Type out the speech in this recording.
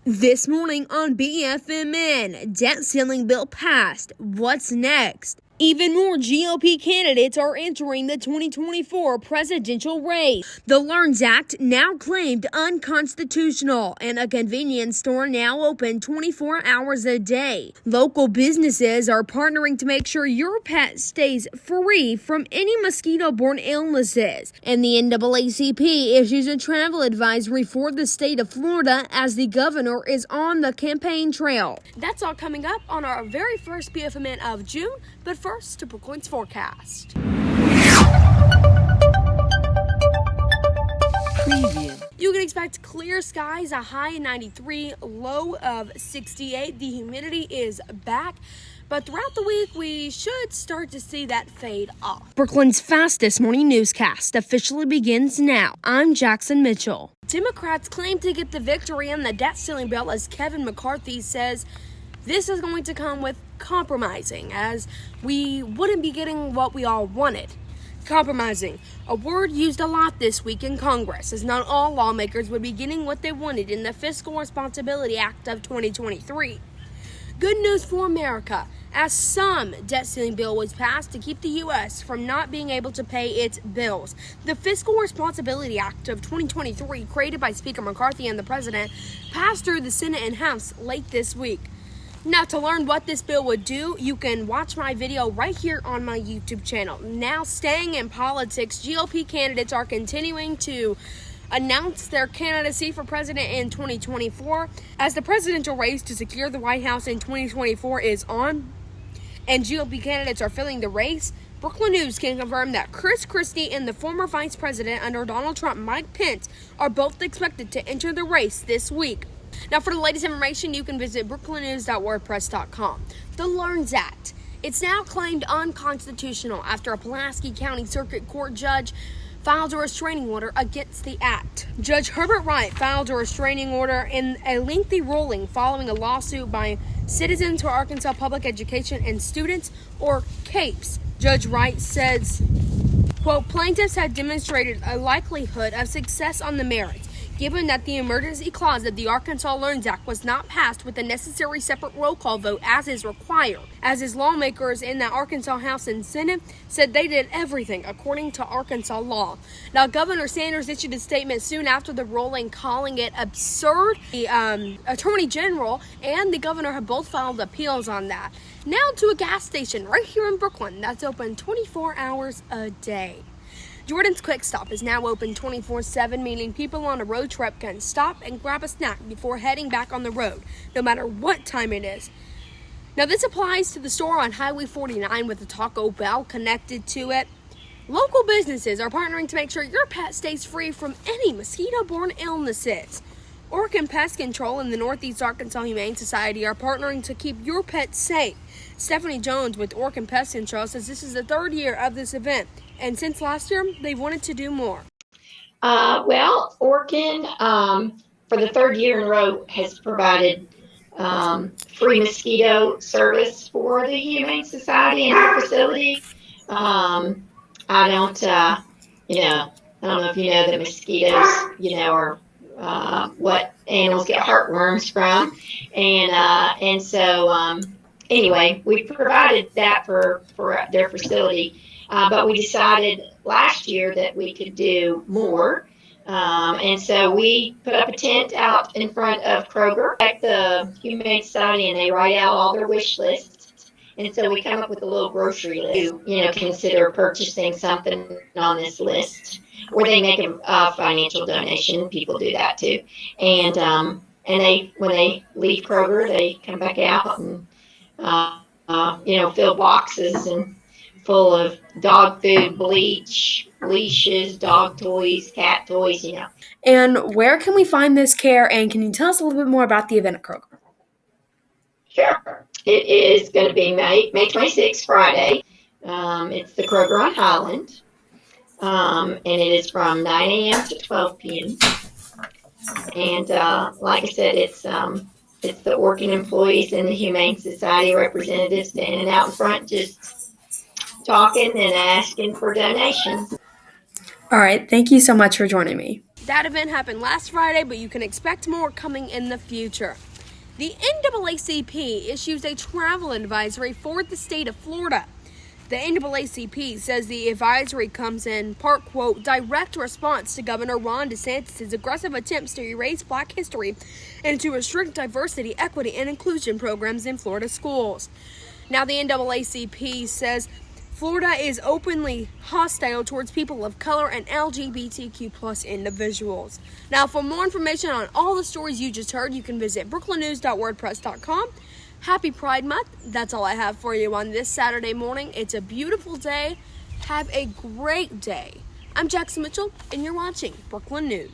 This morning on BFMN, debt ceiling bill passed. What's next? Even more GOP candidates are entering the 2024 presidential race. The LEARNS Act now claimed unconstitutional, and a convenience store now open 24 hours a day. Local businesses are partnering to make sure your pet stays free from any mosquito-borne illnesses. And the NAACP issues a travel advisory for the state of Florida as the governor is on the campaign trail. That's all coming up on our very first BFMN of June, but first to Brookland's forecast. Preview. You can expect clear skies, a high of 93, low of 68. The humidity is back, but throughout the week, we should start to see that fade off. Brookland's fastest morning newscast officially begins now. I'm Jackson Mitchell. Democrats claim to get the victory in the debt ceiling bill as Kevin McCarthy says this is going to come with compromising, as we wouldn't be getting what we all wanted. Compromising, a word used a lot this week in Congress, as not all lawmakers would be getting what they wanted in the Fiscal Responsibility Act of 2023. Good news for America, as some debt ceiling bill was passed to keep the U.S. from not being able to pay its bills. The Fiscal Responsibility Act of 2023, created by Speaker McCarthy and the President, passed through the Senate and House late this week. Now, to learn what this bill would do, you can watch my video right here on my YouTube channel. Now, staying in politics, GOP candidates are continuing to announce their candidacy for president in 2024, as the presidential race to secure the White House in 2024 is on, and GOP candidates are filling the race. Brookland News can confirm that Chris Christie and the former vice president under Donald Trump, Mike Pence, are both expected to enter the race this week. Now, for the latest information, you can visit brooklandnews.wordpress.com. The LEARNS Act. It's now claimed unconstitutional after a Pulaski County Circuit Court judge filed a restraining order against the act. Judge Herbert Wright filed a restraining order in a lengthy ruling following a lawsuit by Citizens for Arkansas Public Education and Students, or CAPES. Judge Wright says, quote, plaintiffs have demonstrated a likelihood of success on the merits, given that the emergency clause of the Arkansas LEARNS Act was not passed with the necessary separate roll call vote as is required, as his lawmakers in the Arkansas House and Senate said they did everything according to Arkansas law. Now, Governor Sanders issued a statement soon after the ruling calling it absurd. The Attorney General and the governor have both filed appeals on that. Now to a gas station right here in Brookland that's open 24 hours a day. Jordan's Quick Stop is now open 24/7, meaning people on a road trip can stop and grab a snack before heading back on the road, no matter what time it is. Now, this applies to the store on Highway 49 with a Taco Bell connected to it. Local businesses are partnering to make sure your pet stays free from any mosquito-borne illnesses. Oregon Pest Control and the Northeast Arkansas Humane Society are partnering to keep your pet safe. Stephanie Jones with Oregon Pest Control says this is the third year of this event, and since last year, they've wanted to do more. Oregon, for the third year in a row, has provided free mosquito service for the Humane Society and their facility. I don't know if you know that mosquitoes, are what animals get heartworms from, and so anyway, we provided that for their facility. But we decided last year that we could do more. And so we put up a tent out in front of Kroger at the Humane Society, and they write out all their wish lists. And so we come up with a little grocery list, consider purchasing something on this list, or they make a financial donation. People do that too. And they, when they leave Kroger, they come back out and, fill boxes and full of dog food, bleach, leashes, dog toys, cat toys, And where can we find this care, and can you tell us a little bit more about the event at Kroger? Sure. It is going to be May 26th, Friday. It's the Kroger on Highland, and it is from 9 a.m. to 12 p.m. And like I said, it's the Oregon employees and the Humane Society representatives standing out in front just talking and asking for donations. All right. Thank you so much for joining me. That event happened last Friday, but you can expect more coming in the future. The NAACP issues a travel advisory for the state of Florida. The NAACP says the advisory comes in part, quote, direct response to Governor Ron DeSantis' aggressive attempts to erase Black history and to restrict diversity, equity, and inclusion programs in Florida schools. Now, the NAACP says Florida is openly hostile towards people of color and LGBTQ plus individuals. Now, for more information on all the stories you just heard, you can visit brooklandnews.wordpress.com. Happy Pride Month. That's all I have for you on this Saturday morning. It's a beautiful day. Have a great day. I'm Jackson Mitchell, and you're watching Brookland News.